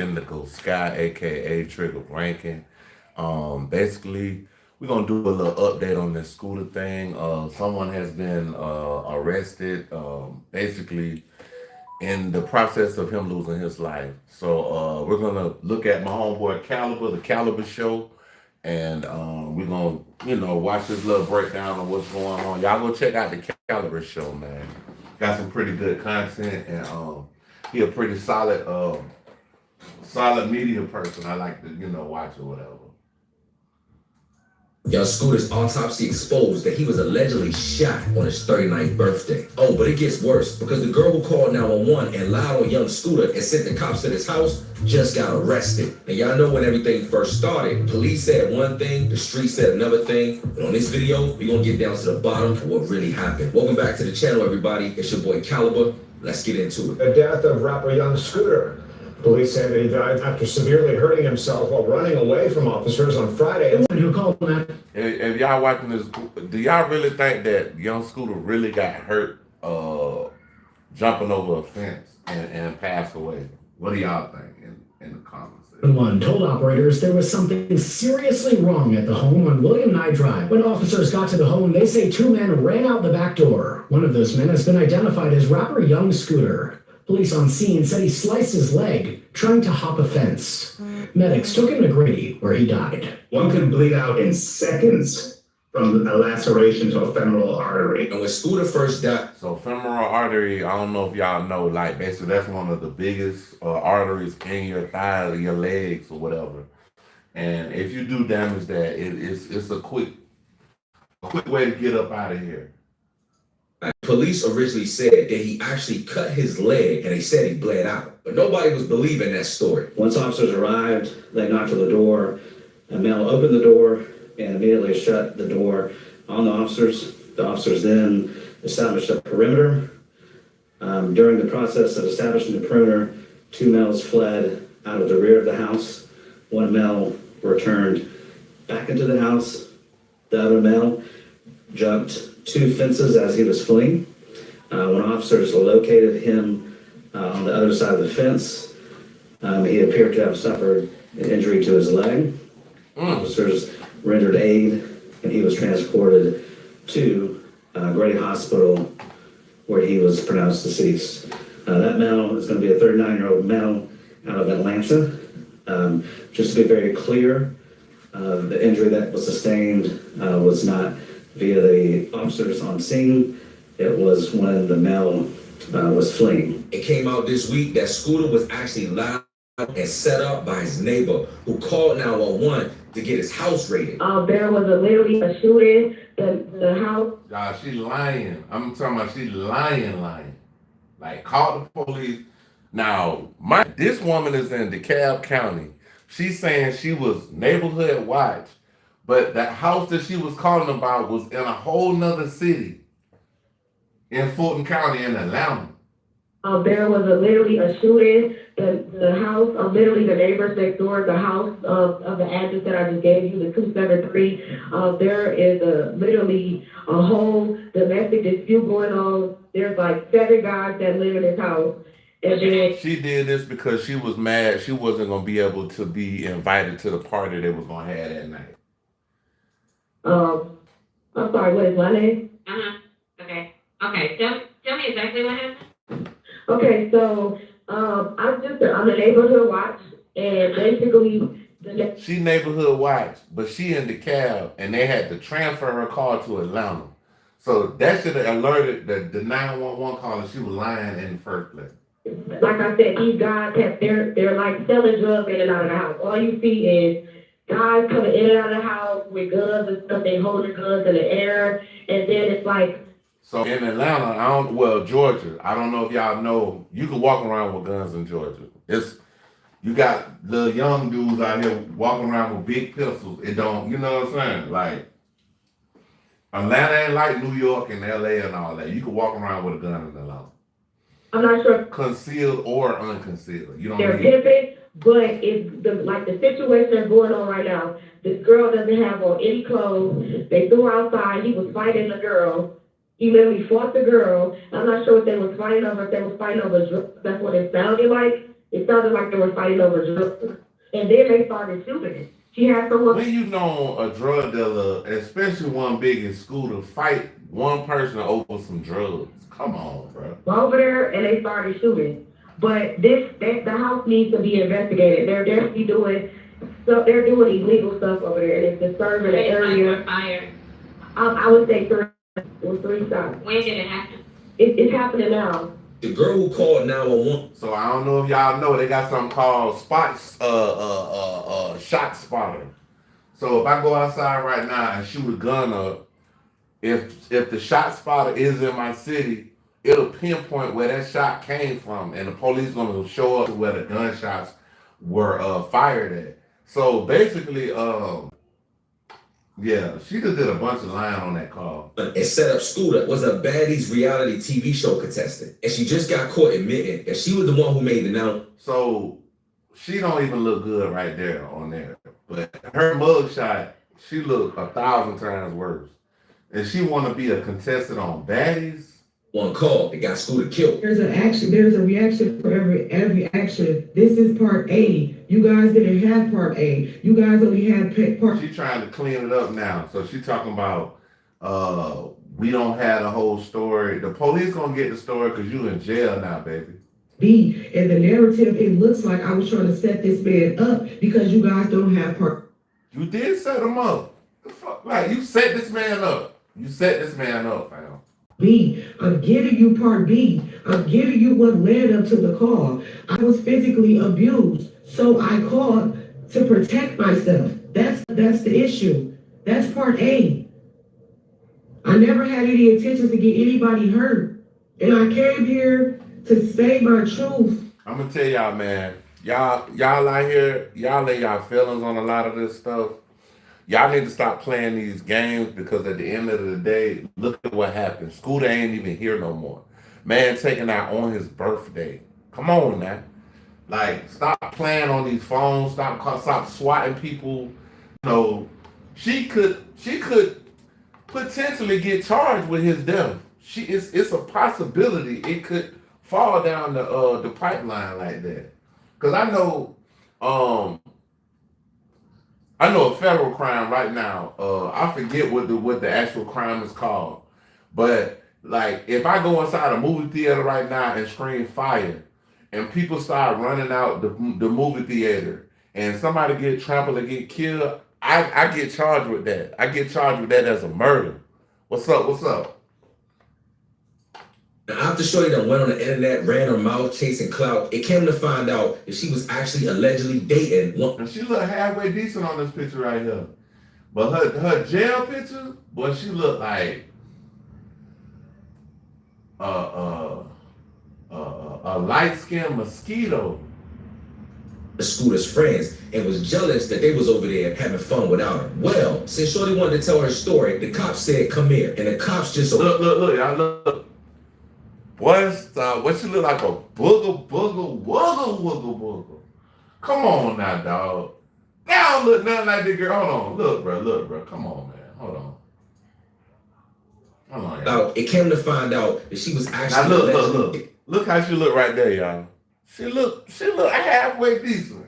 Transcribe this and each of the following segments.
Indigo Sky, aka Trigger Rankin. Basically, we're gonna do a little update on this scooter thing. Someone has been arrested. Basically, in the process of him losing his life. So we're gonna look at my homeboy Caliber, the Caliber Show, and we're gonna watch this little breakdown of what's going on. Y'all go check out the Caliber Show, man. Got some pretty good content, and he a pretty solid media person. I like to watch or whatever. Young Scooter's autopsy exposed that he was allegedly shot on his 39th birthday. Oh, but it gets worse because the girl who called 911 and lied on Young Scooter and sent the cops to his house just got arrested. And y'all know when everything first started, police said one thing, the street said another thing. But on this video, we're gonna get down to the bottom of what really happened. Welcome back to the channel, everybody. It's your boy Caliber. Let's get into it. The death of rapper Young Scooter. Police say that he died after severely hurting himself while running away from officers on Friday. Who called that? If y'all watching this, do y'all really think that Young Scooter really got hurt jumping over a fence and passed away? What do y'all think in the comments? One told operators there was something seriously wrong at the home on William Nye Drive. When officers got to the home, they say two men ran out the back door. One of those men has been identified as rapper Young Scooter. Police on scene said he sliced his leg trying to hop a fence. Medics took him to Grady, where he died. One can bleed out in seconds from a laceration to a femoral artery. And when Scooter first died... So femoral artery, I don't know if y'all know, like basically that's one of the biggest arteries in your thighs or your legs or whatever. And if you do damage that, it's a quick way to get up out of here. Police originally said that he actually cut his leg and they said he bled out. But nobody was believing that story. Once officers arrived, they knocked on the door. A male opened the door and immediately shut the door on the officers. The officers then established a perimeter. During the process of establishing the perimeter, two males fled out of the rear of the house. One male returned back into the house. The other male jumped two fences as he was fleeing. When officers located him on the other side of the fence, he appeared to have suffered an injury to his leg. Officers rendered aid, and he was transported to Grady Hospital, where he was pronounced deceased. That male is going to be a 39-year-old male out of Atlanta. Just to be very clear, the injury that was sustained was not via the officers on scene. It was when the male was fleeing. It came out this week that Scooter was actually lied and set up by his neighbor who called 911 to get his house raided. There was literally a shooting. The house. Y'all, she lying. I'm talking about she lying. Like, call the police. Now, this woman is in DeKalb County. She's saying she was neighborhood watch, but that house that she was calling about was in a whole nother city in Fulton County in Atlanta. There was literally a shooting. The house, literally the neighbors next door, the house of the address that I just gave you, the 273, there is literally a whole domestic dispute going on. There's like 7 guys that live in this house. And then she did this because she was mad she wasn't going to be able to be invited to the party they was going to have that night. I'm sorry, what is my name? Okay. Tell me exactly what happened. Okay, so I'm a neighborhood watch, and basically she neighborhood watch, but she in DeKalb, and they had to transfer her call to Atlanta. So that should have alerted the 911 caller she was lying in the first place. Like I said, these guys they're like selling drugs in and out of the house. All you see is guys coming in and out of the house with guns and stuff. They holding guns in the air, and then it's like. So in Atlanta, Georgia, I don't know if y'all know, you can walk around with guns in Georgia. You got little young dudes out here walking around with big pistols. It don't, you know what I'm saying? Like, Atlanta ain't like New York and LA and all that. You can walk around with a gun in Atlanta. I'm not sure. Concealed or unconcealed. You don't They're pimping, but it's the situation that's going on right now. This girl doesn't have on any clothes. They threw her outside. He was fighting the girl. He literally fought the girl. I'm not sure if they was fighting over, if they was fighting over drugs. That's what it sounded like. It sounded like they were fighting over drugs. And then they started shooting. She had someone When you know a drug dealer, especially one big in school, to fight one person over some drugs. Come on, bro. over there and they started shooting. But the house needs to be investigated. They're definitely doing illegal stuff over there, and it's disturbing the Wait, area. fire. I would say it was 3 shots. When did it happen? It's happening now. The girl who called 911. So I don't know if y'all know, they got something called shot spotter. So if I go outside right now and shoot a gun up, if the shot spotter is in my city, it'll pinpoint where that shot came from, and the police gonna show up to where the gunshots were fired at. So basically, yeah, she just did a bunch of lying on that call. And set up Scooter was a Baddies reality TV show contestant. And she just got caught admitting that she was the one who made the now. So she don't even look good right there on there. But her mugshot, she look 1,000 times worse. And she want to be a contestant on Baddies. One call that got Scooter killed. There's a reaction for every action. This is part A. You guys didn't have part A. You guys only had part. She trying to clean it up now. So she talking about we don't have the whole story. The police gonna get the story because you in jail now, baby. B. In the narrative, it looks like I was trying to set this man up because you guys don't have part. You did set him up. The fuck, like you set this man up. You set this man up, fam. B. I'm giving you part B. I'm giving you what led up to the call. I was physically abused, so I called to protect myself. That's the issue. That's part A. I never had any intentions to get anybody hurt, and I came here to say my truth. I'm gonna tell y'all, man. Y'all out here, y'all lay y'all feelings on a lot of this stuff. Y'all need to stop playing these games because at the end of the day, look at what happened. Scooter ain't even here no more. Man taken out on his birthday. Come on, man. Like, stop playing on these phones. Stop swatting people. You know, she could potentially get charged with his death. It's a possibility it could fall down the pipeline like that. Cause I know a federal crime right now. I forget what the actual crime is called. But like if I go inside a movie theater right now and scream fire and people start running out the movie theater and somebody get trampled and get killed, I get charged with that. I get charged with that as a murder. What's up? Now, after Shorty done went on the internet, ran her mouth chasing clout, it came to find out that she was actually allegedly dating one. And she look halfway decent on this picture right here. But her jail picture, boy, she look like a light-skinned mosquito. Scooter's friends and was jealous that they was over there having fun without her. Well, since Shorty wanted to tell her story, the cops said, "Come here," and the cops just Look, y'all look. Boy, what she look like a booger. Come on now, dog. That don't look nothing like the girl. Hold on, look, bro. Come on, man. Hold on, y'all. It came to find out that she was actually. Now look how she look right there, y'all. She look halfway decent.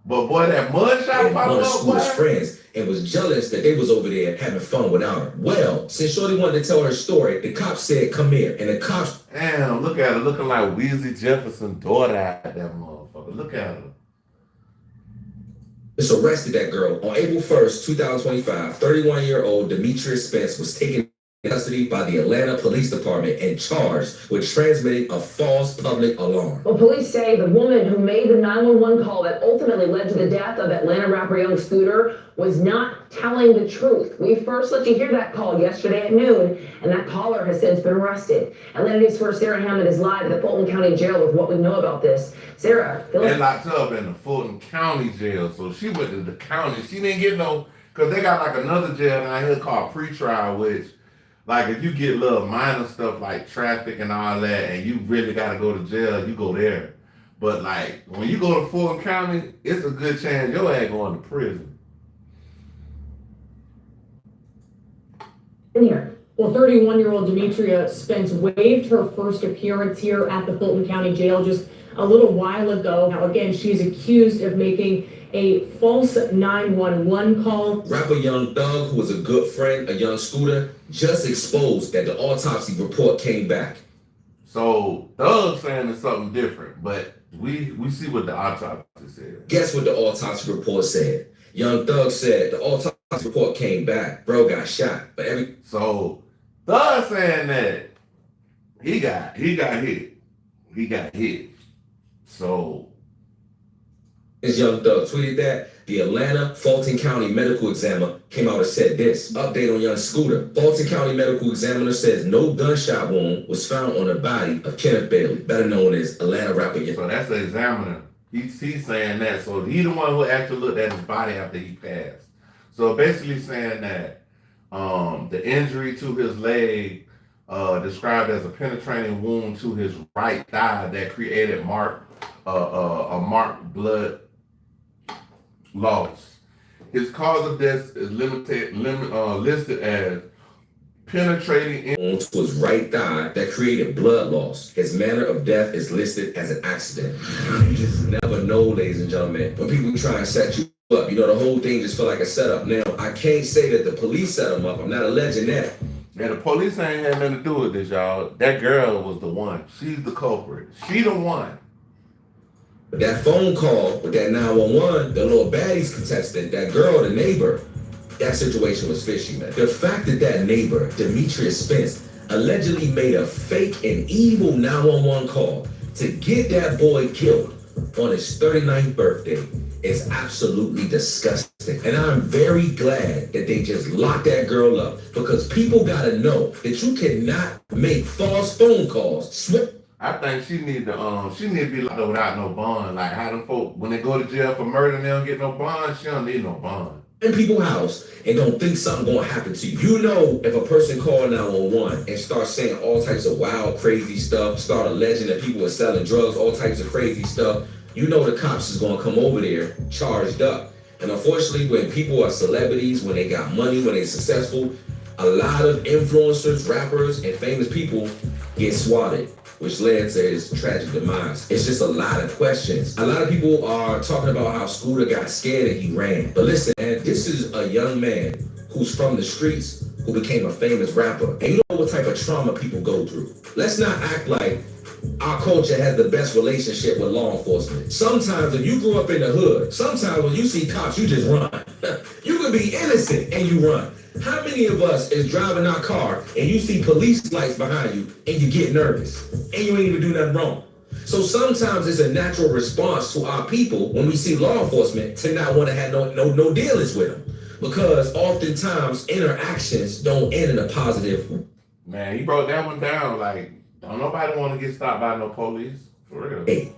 But boy, that mugshot popped one of up, Scooter's boy. friends and was jealous that they was over there having fun without her. Well, since Shorty wanted to tell her story, the cops said, "Come here," and the cops. Damn, look at her looking like Weezy Jefferson's daughter out that motherfucker. Look at her. Just arrested that girl on April 1st, 2025. 31-year-old Demetrius Spence was taken into custody by the Atlanta Police Department and charged with transmitting a false public alarm. Well, police say the woman who made the 911 call that ultimately led to the death of Atlanta rapper Young Scooter was not telling the truth. We first let you hear that call yesterday at noon, and that caller has since been arrested. Atlanta News 4's Sarah Hammond is live at the Fulton County Jail with what we know about this. Sarah, They locked her up in the Fulton County Jail, so she went to the county. She didn't get no, because they got like another jail down here called pretrial, which, like, if you get little minor stuff like traffic and all that, and you really got to go to jail, you go there. But, like, when you go to Fulton County, it's a good chance your ass going to prison. in here. Well, 31-year-old Demetria Spence waived her first appearance here at the Fulton County Jail just a little while ago. Now, again, she's accused of making a false 911 call. Rapper Young Thug, who was a good friend of Young Scooter, just exposed that the autopsy report came back. So Thug saying it's something different, but we see what the autopsy said. Guess what the autopsy report said? Young Thug said the autopsy report came back. Bro got shot. But So Thug saying that he got hit. He got hit. So as Young Thug tweeted that, the Atlanta Fulton County Medical Examiner came out and said this. Update on Young Scooter. Fulton County Medical Examiner says no gunshot wound was found on the body of Kenneth Bailey, better known as Atlanta rapper. So that's the examiner. He's saying that. So he the one who actually looked at his body after he passed. So basically saying that the injury to his leg described as a penetrating wound to his right thigh that created a marked blood loss. His cause of death is listed as penetrating wound to his right thigh that created blood loss. His manner of death is listed as an accident. You just never know, ladies and gentlemen, when people try and set you up. You know, the whole thing just feel like a setup. Now, I can't say that the police set him up. I'm not alleging that. Yeah, the police ain't had nothing to do with this, y'all. That girl was the one. She's the culprit. She the one. But that phone call with that 911, the little baddies contestant, that girl, the neighbor, that situation was fishy, man. The fact that that neighbor, Demetrius Spence, allegedly made a fake and evil 911 call to get that boy killed on his 39th birthday is absolutely disgusting. And I'm very glad that they just locked that girl up, because people gotta know that you cannot make false phone calls. I think she need to be locked up without no bond. Like how them folk, when they go to jail for murder and they don't get no bond, she don't need no bond. In people's house and don't think something gonna happen to you. You know, if a person call 911 and start saying all types of wild, crazy stuff, start alleging that people are selling drugs, all types of crazy stuff, you know the cops is gonna come over there charged up. And unfortunately, when people are celebrities, when they got money, when they're successful, a lot of influencers, rappers, and famous people get swatted, which led to his tragic demise. It's just a lot of questions. A lot of people are talking about how Scooter got scared and he ran. But listen, man, this is a young man who's from the streets who became a famous rapper. And you know what type of trauma people go through. Let's not act like our culture has the best relationship with law enforcement. Sometimes if you grew up in the hood, sometimes when you see cops, you just run. You could be innocent and you run. How many of us is driving our car and you see police lights behind you and you get nervous and you ain't even do nothing wrong? So sometimes it's a natural response to our people when we see law enforcement to not want to have no dealings with them, because oftentimes interactions don't end in a positive. Man, he broke that one down. Like, don't nobody want to get stopped by no police. For real. Hey.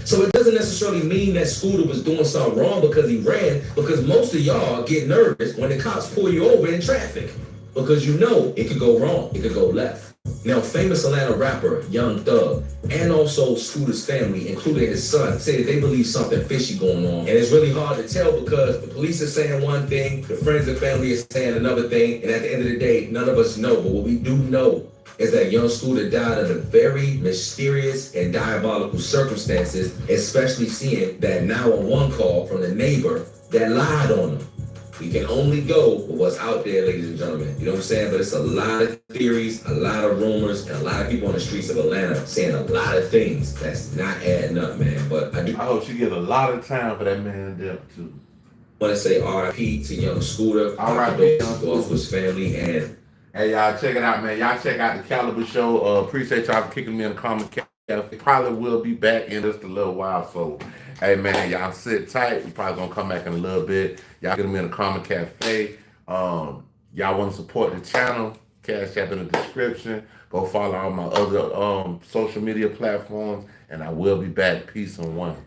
So it doesn't necessarily mean that Scooter was doing something wrong because he ran, because most of y'all get nervous when the cops pull you over in traffic, because you know it could go wrong, it could go left. Now, famous Atlanta rapper Young Thug and also Scooter's family, including his son, say that they believe something fishy going on. And it's really hard to tell because the police are saying one thing, the friends and family are saying another thing, and at the end of the day, none of us know. But what we do know is that Young Scooter died under very mysterious and diabolical circumstances, especially seeing that 911 call from the neighbor that lied on him. We can only go with what's out there, ladies and gentlemen. You know what I'm saying? But it's a lot of theories, a lot of rumors, and a lot of people on the streets of Atlanta saying a lot of things that's not adding up, man. But I hope she get a lot of time for that man death too. I want to say R.I.P. to Young Scooter. R.I.P. to his family. And hey, y'all, check it out, man. Y'all check out the Caliber Show. Appreciate y'all for kicking me in the comment cafe. Probably will be back in just a little while. So, hey, man, y'all sit tight. We probably gonna come back in a little bit. Y'all get me in the comment cafe. Y'all want to support the channel? Cash App in the description. Go follow all my other social media platforms, and I will be back. Peace and one.